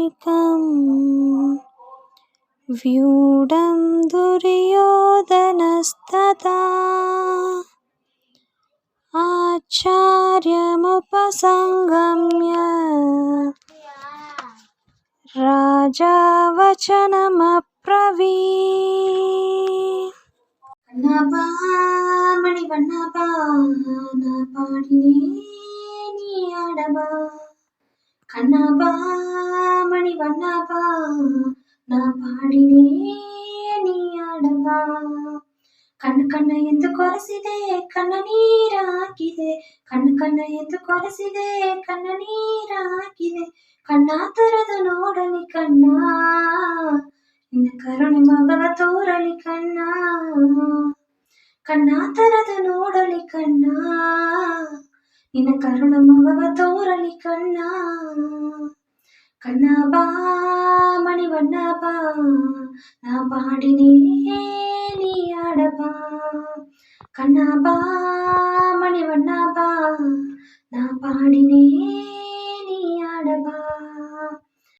सैनिकं व्यूढं दुर्योधनस्तथा आचार्यमुपसंगम्य राजा वचनमब्रवीत्. கண்ணாபா மணிவண்ணாபா நான் பாடினேன் நீ ஆடவா. கண்ணாபா மணிவண்ணாபா நான் பாடினேன் ನೀ ಆಡವಾ. ಕಣ್ಣ ಎಂದು ಕೊರಸಿದೆ ಕಣ್ಣ ನೀರಾಕಿದೆ. ಕಣ್ಣ ಎಂದು ಕೊರಸಿದೆ ಕಣ್ಣ ನೀರಾಕಿದೆ. ಕಣ್ಣ ತರದು ನೋಡಲಿ ಕಣ್ಣ ನಿನ್ನ ಕರುಣೆ ಮಗವ ತೋರಲಿ ಕಣ್ಣ. ಕಣ್ಣ ತರದು ನೋಡಲಿ ಕಣ್ಣ ನಿನ್ನ ಕರುಣ ಮಗವ ತೋರಲಿ ಕಣ್ಣ. ಕಣ್ಣಾಬಾ ಮಣಿವಣ್ಣಾಬಾ ನಾ ಪಾಡಿನೇ ನೀ ಆಡಬಾ. ಕಣ್ಣಾಬಾ ಮಣಿವಣ್ಣಾಬಾ ನಾ ಪಾಡಿನೇ ನೀ ಆಡಬಾ.